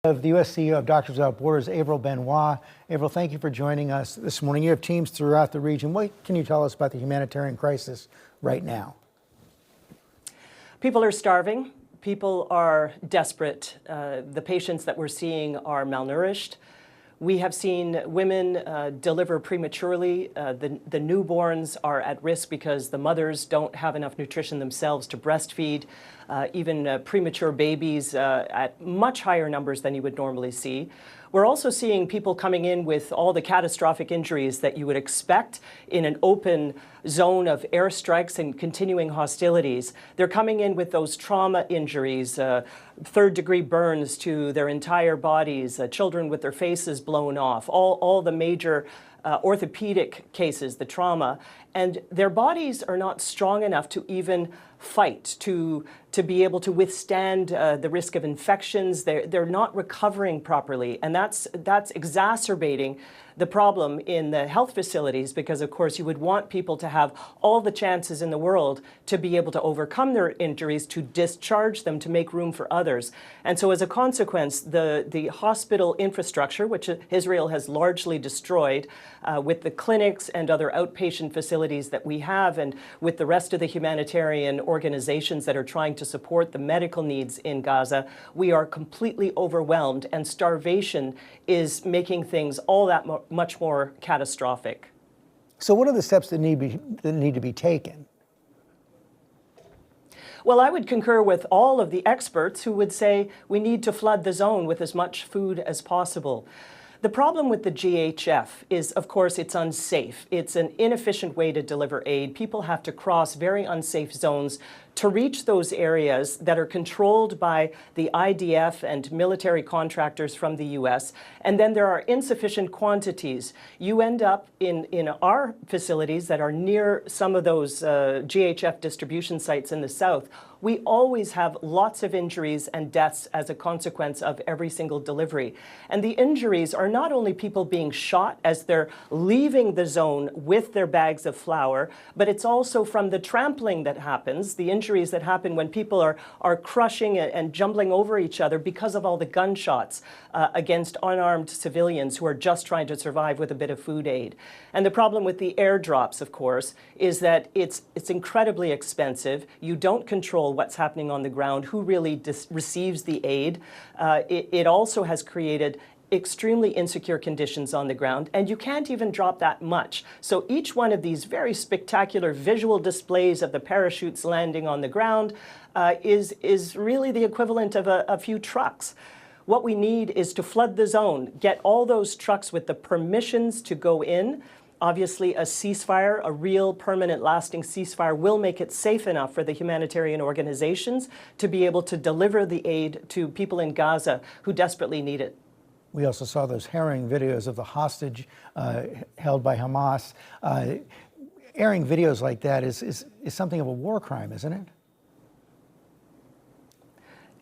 Of the U.S. CEO of Doctors Without Borders, Avril Benoit. Avril, thank you for joining us this morning. You have teams throughout the region. What can you tell us about the humanitarian crisis right now? People are starving. People are desperate. The patients that we're seeing are malnourished. We have seen women deliver prematurely. The newborns are at risk because the mothers don't have enough nutrition themselves to breastfeed. Even premature babies at much higher numbers than you would normally see. We're also seeing people coming in with all the catastrophic injuries that you would expect in an open zone of airstrikes and continuing hostilities. They're coming in with those trauma injuries, third-degree burns to their entire bodies, children with their faces blown off, all the major orthopedic cases, the trauma, and their bodies are not strong enough to even fight, to be able to withstand the risk of infections. They're not recovering properly, and that's exacerbating the problem in the health facilities because, of course, you would want people to have all the chances in the world to be able to overcome their injuries, to discharge them, to make room for others. And so as a consequence, the hospital infrastructure, which Israel has largely destroyed, with the clinics and other outpatient facilities that we have, and with the rest of the humanitarian organizations that are trying to support the medical needs in Gaza, we are completely overwhelmed, and starvation is making things all that much more catastrophic. So what are the steps that need to be taken? Well, I would concur with all of the experts who would say we need to flood the zone with as much food as possible. The problem with the GHF is, of course, it's unsafe. It's an inefficient way to deliver aid. People have to cross very unsafe zones to reach those areas that are controlled by the IDF and military contractors from the U.S. And then there are insufficient quantities. You end up in our facilities that are near some of those GHF distribution sites in the south. We always have lots of injuries and deaths as a consequence of every single delivery. And the injuries are not only people being shot as they're leaving the zone with their bags of flour, but it's also from the trampling that happens, the injuries that happen when people are crushing and jumbling over each other because of all the gunshots against unarmed civilians who are just trying to survive with a bit of food aid. And the problem with the airdrops, of course, is that it's incredibly expensive. You don't control what's happening on the ground, who really receives the aid. It also has created extremely insecure conditions on the ground, and you can't even drop that much. So each one of these very spectacular visual displays of the parachutes landing on the ground is really the equivalent of a few trucks. What we need is to flood the zone, get all those trucks with the permissions to go in. Obviously, a ceasefire, a real permanent lasting ceasefire, will make it safe enough for the humanitarian organizations to be able to deliver the aid to people in Gaza who desperately need it. We also saw those harrowing videos of the hostage held by Hamas. Airing videos like that is something of a war crime, isn't it?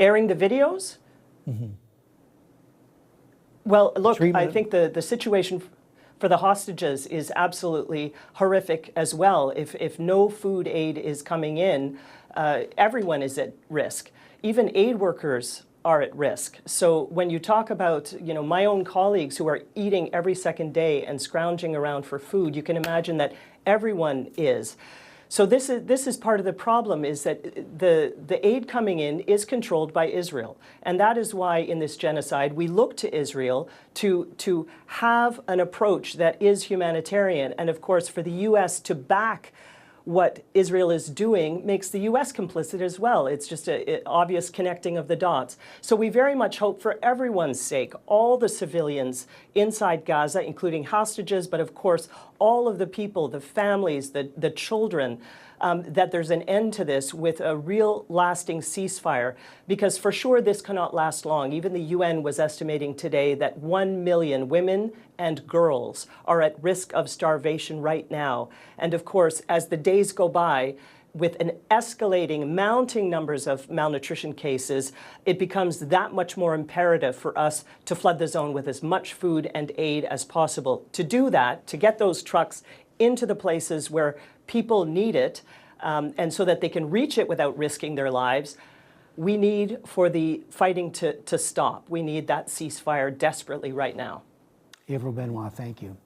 Airing the videos? Mm-hmm. Well, look, I think the situation for the hostages is absolutely horrific as well. If no food aid is coming in, everyone is at risk. Even aid workers are at risk. So when you talk about, my own colleagues who are eating every second day and scrounging around for food, you can imagine that everyone is. So this is part of the problem, is that the aid coming in is controlled by Israel. And that is why in this genocide we look to Israel to have an approach that is humanitarian. And of course, for the U.S. to back what Israel is doing makes the U.S. complicit as well. It's just an obvious connecting of the dots. So we very much hope, for everyone's sake, all the civilians inside Gaza, including hostages, but of course all of the people, the families, the children, that there's an end to this with a real lasting ceasefire, because for sure this cannot last long. Even the UN was estimating today that 1 million women and girls are at risk of starvation right now. And of course, as the days go by, with an escalating, mounting numbers of malnutrition cases, it becomes that much more imperative for us to flood the zone with as much food and aid as possible. To do that, to get those trucks into the places where people need it, and so that they can reach it without risking their lives, We need for the fighting to stop. We need that ceasefire desperately right now. Avril Benoit, thank you.